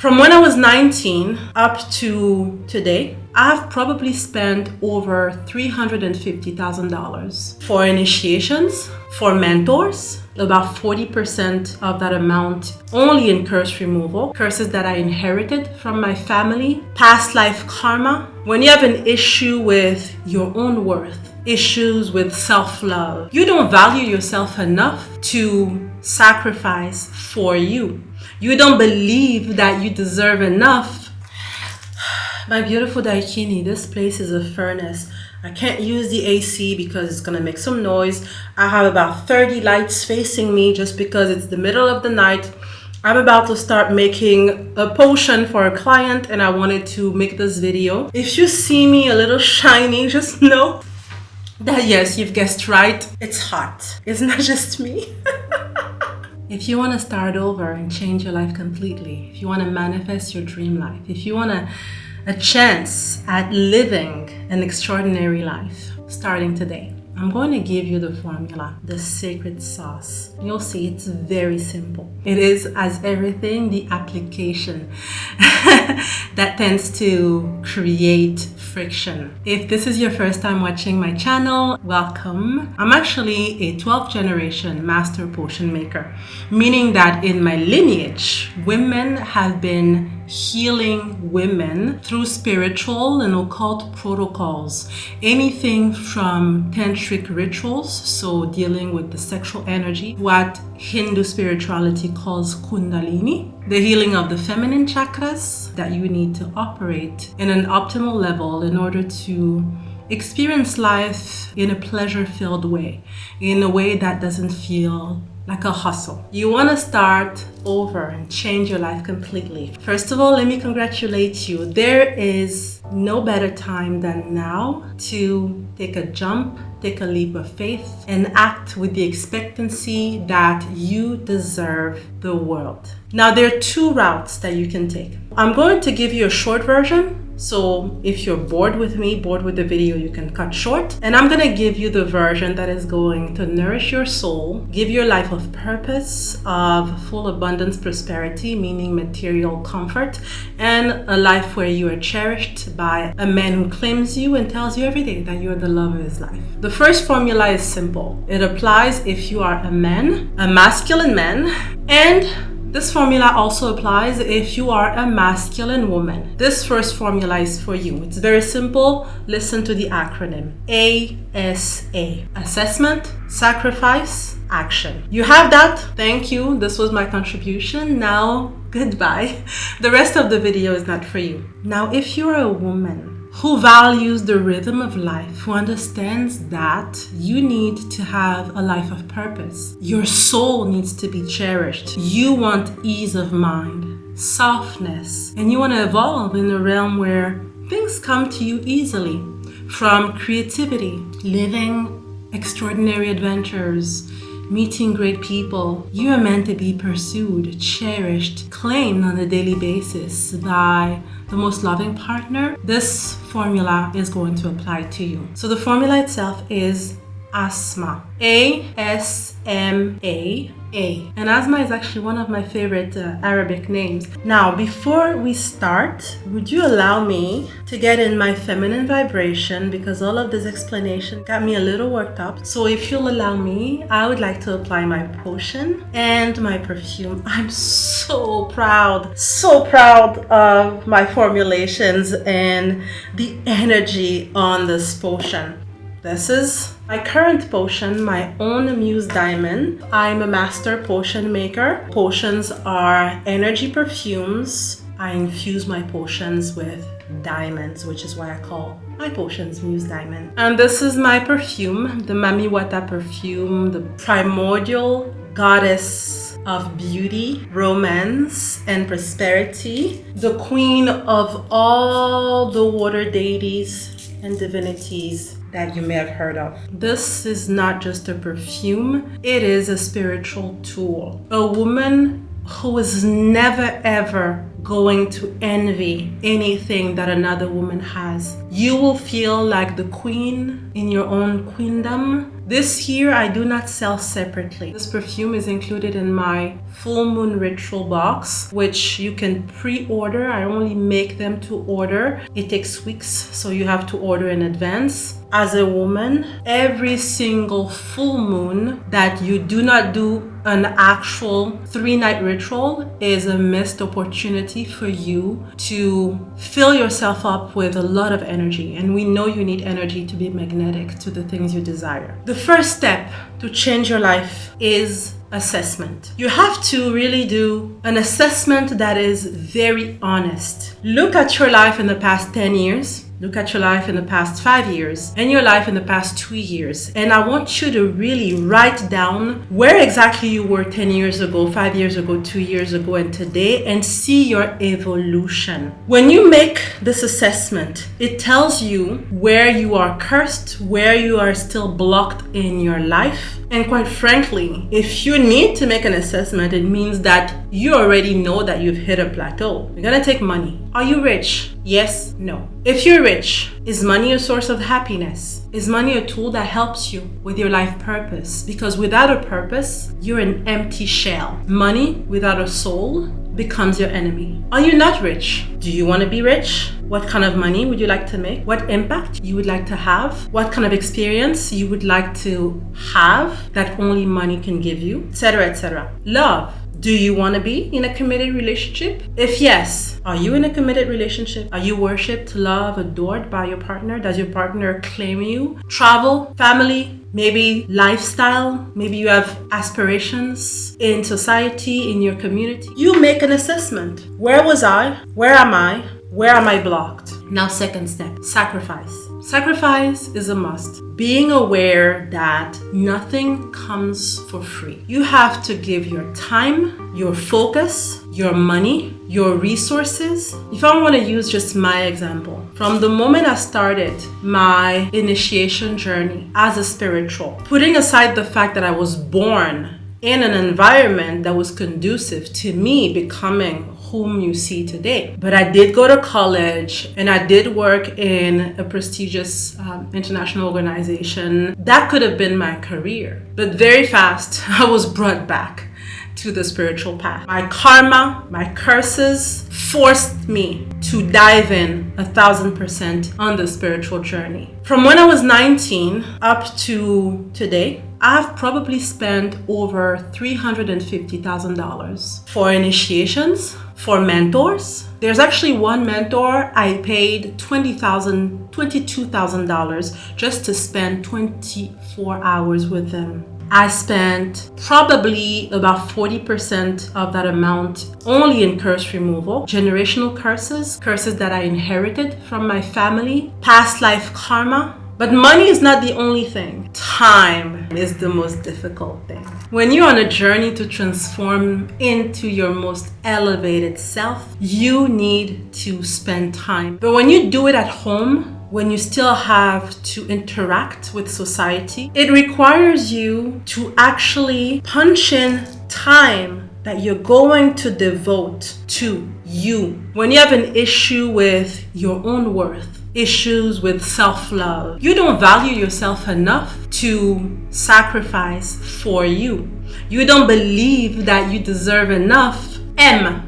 From when I was 19 up to today, I've probably spent over $350,000 for initiations, for mentors, about 40% of that amount only in curse removal, curses that I inherited from my family, past life karma. When you have an issue with your own worth, issues with self-love, you don't value yourself enough to sacrifice for you. You don't believe that you deserve enough. My beautiful Daikini, this place is a furnace. I can't use the AC because it's gonna make some noise. I have about 30 lights facing me just because it's the middle of the night. I'm about to start making a potion for a client and I wanted to make this video. If you see me a little shiny, just know that yes, you've guessed right. It's hot. It's not just me. If you want to start over and change your life completely, if you want to manifest your dream life, if you want a chance at living an extraordinary life starting today, I'm going to give you the formula, the secret sauce. You'll see it's very simple. It is, as everything, the application that tends to create friction. If this is your first time watching my channel, welcome. I'm actually a 12th generation master potion maker, meaning that in my lineage, women have been healing women through spiritual and occult protocols. Anything from tantric rituals, so dealing with the sexual energy, what Hindu spirituality calls kundalini, the healing of the feminine chakras that you need to operate in an optimal level in order to experience life in a pleasure-filled way, in a way that doesn't feel like a hustle. You want to start over and change your life completely. First of all, let me congratulate you. There is no better time than now to take a jump, take a leap of faith, and act with the expectancy that you deserve the world. Now, there are two routes that you can take. I'm going to give you a short version. So if you're bored with me, bored with the video, you can cut short. And I'm gonna give you the version that is going to nourish your soul, give you a life of purpose, of full abundance, prosperity, meaning material comfort, and a life where you are cherished by a man who claims you and tells you every day that you're the love of his life. The first formula is simple. It applies if you are a man, a masculine man, and this formula also applies if you are a masculine woman. This first formula is for you. It's very simple. Listen to the acronym. ASA. Assessment, sacrifice, action. You have that? Thank you. This was my contribution. Now, goodbye. The rest of the video is not for you. Now, if you're a woman who values the rhythm of life, who understands that you need to have a life of purpose. Your soul needs to be cherished. You want ease of mind, softness, and you want to evolve in a realm where things come to you easily. From creativity, living extraordinary adventures, meeting great people. You are meant to be pursued, cherished, claimed on a daily basis by the most loving partner. This formula is going to apply to you. So the formula itself is ASMA. A-S-M-A. And Asma is actually one of my favorite Arabic names. Now, before we start, would you allow me to get in my feminine vibration, because all of this explanation got me a little worked up. So if you'll allow me, I would like to apply my potion and my perfume. I'm so proud of my formulations and the energy on this potion. This is my current potion, my own Muse Diamond. I'm a master potion maker. Potions are energy perfumes. I infuse my potions with diamonds, which is why I call my potions Muse Diamond. And this is my perfume, the Mami Wata perfume, the primordial goddess of beauty, romance, and prosperity, the queen of all the water deities and divinities that you may have heard of. This is not just a perfume, it is a spiritual tool. A woman who is never ever going to envy anything that another woman has. You will feel like the queen in your own queendom. This year, I do not sell separately. This perfume is included in my full moon ritual box, which you can pre-order. I only make them to order. It takes weeks, so you have to order in advance. As a woman, every single full moon that you do not do an actual 3-night ritual is a missed opportunity for you to fill yourself up with a lot of energy. And we know you need energy to be magnetic to the things you desire. The first step to change your life is assessment. You have to really do an assessment that is very honest. Look at your life in the past 10 years. Look at your life in the past 5 years and your life in the past 2 years. And I want you to really write down where exactly you were 10 years ago, 5 years ago, 2 years ago, and today, and see your evolution. When you make this assessment, it tells you where you are cursed, where you are still blocked in your life. And quite frankly, if you need to make an assessment, it means that you already know that you've hit a plateau. You're gonna take money. Are you rich? Yes, no. If you're rich, is money a source of happiness? Is money a tool that helps you with your life purpose? Because without a purpose, you're an empty shell. Money without a soul becomes your enemy. Are you not rich? Do you want to be rich? What kind of money would you like to make? What impact you would like to have? What kind of experience you would like to have that only money can give you? Etc., etc. Love. Do you want to be in a committed relationship? If yes, are you in a committed relationship? Are you worshipped, loved, adored by your partner? Does your partner claim you? Travel, family, maybe lifestyle, maybe you have aspirations in society, in your community. You make an assessment. Where was I? Where am I? Where am I blocked? Now, second step, sacrifice. Sacrifice is a must. Being aware that nothing comes for free. You have to give your time, your focus, your money, your resources. If I want to use just my example, from the moment I started my initiation journey as a spiritual, putting aside the fact that I was born in an environment that was conducive to me becoming whom you see today. But I did go to college and I did work in a prestigious international organization. That could have been my career. But very fast, I was brought back to the spiritual path. My karma, my curses forced me to dive in 1,000% on the spiritual journey. From when I was 19 up to today, I've probably spent over $350,000 for initiations, for mentors. There's actually one mentor I paid $22,000 just to spend 24 hours with them. I spent probably about 40% of that amount only in curse removal, generational curses, curses that I inherited from my family, past life karma. But money is not the only thing. Time is the most difficult thing. When you're on a journey to transform into your most elevated self, you need to spend time. But when you do it at home, when you still have to interact with society, it requires you to actually punch in time that you're going to devote to you. When you have an issue with your own worth, issues with self-love, you don't value yourself enough to sacrifice for you. You don't believe that you deserve enough.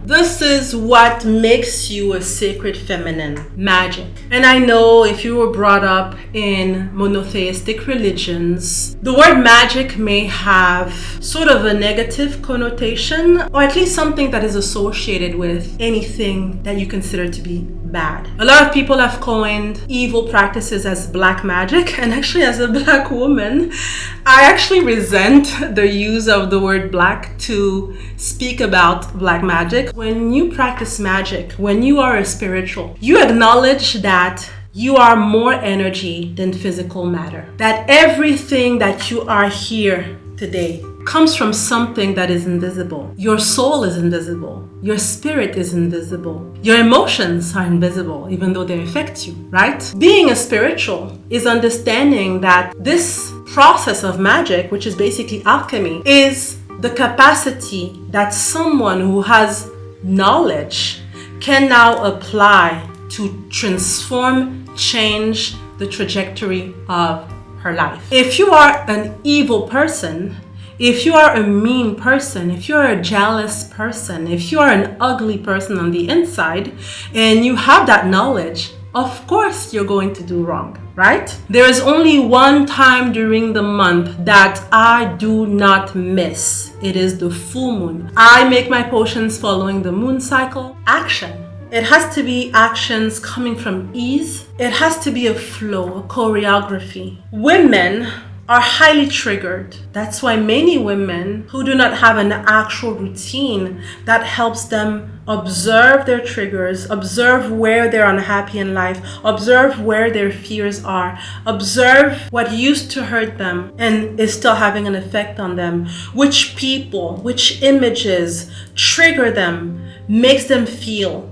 This is what makes you a sacred feminine, magic. And I know if you were brought up in monotheistic religions, the word magic may have sort of a negative connotation, or at least something that is associated with anything that you consider to be bad. A lot of people have coined evil practices as black magic, and actually as a black woman, I actually resent the use of the word black to speak about black magic. When you practice magic, when you are a spiritual, you acknowledge that you are more energy than physical matter. That everything that you are here today comes from something that is invisible. Your soul is invisible. Your spirit is invisible. Your emotions are invisible, even though they affect you, right? Being a spiritual is understanding that this process of magic, which is basically alchemy, is the capacity that someone who has knowledge can now apply to transform, change the trajectory of her life. If you are an evil person, if you are a mean person, if you're a jealous person, if you are an ugly person on the inside, and you have that knowledge, of course you're going to do wrong, right? There is only one time during the month that I do not miss. It is the full moon. I make my potions following the moon cycle. Action. It has to be actions coming from ease. It has to be a flow, a choreography. Women are highly triggered. That's why many women who do not have an actual routine that helps them observe their triggers, observe where they're unhappy in life, observe where their fears are, observe what used to hurt them and is still having an effect on them, which people, which images trigger them, makes them feel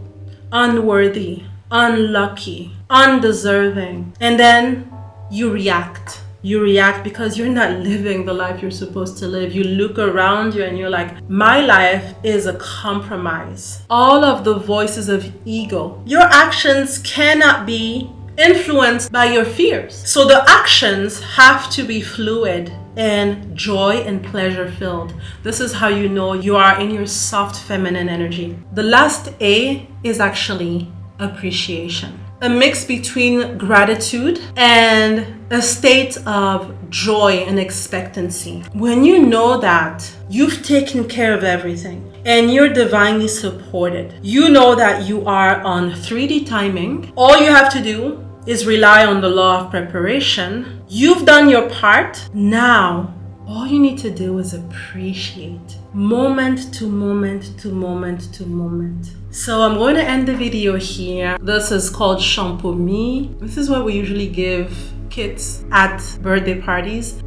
unworthy, unlucky, undeserving. And then you react. You react because you're not living the life you're supposed to live. You look around you and you're like, my life is a compromise. All of the voices of ego. Your actions cannot be influenced by your fears. So the actions have to be fluid and joy and pleasure filled. This is how you know you are in your soft feminine energy. The last A is actually appreciation. A mix between gratitude and a state of joy and expectancy. When you know that you've taken care of everything and you're divinely supported, you know that you are on 3D timing. All you have to do is rely on the law of preparation. You've done your part. Now, all you need to do is appreciate moment to moment to moment to moment. So I'm going to end the video here. This is called Shampoo Me. This is what we usually give kids at birthday parties.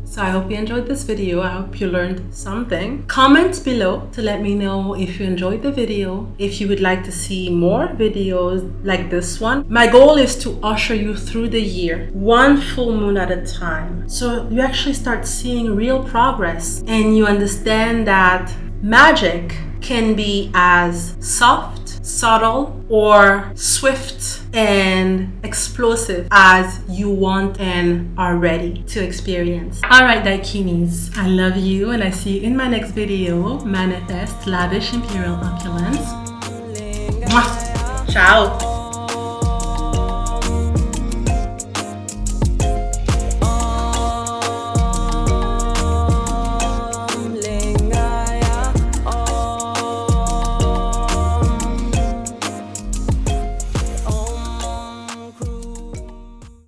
So I hope you enjoyed this video. I hope you learned something. Comment below to let me know if you enjoyed the video, if you would like to see more videos like this one. My goal is to usher you through the year, one full moon at a time. So you actually start seeing real progress and you understand that magic can be as soft, subtle, or swift and explosive as you want and are ready to experience. Alright, Daikinis, I love you and I see you in my next video. Manifest lavish imperial opulence. Mwah. Ciao.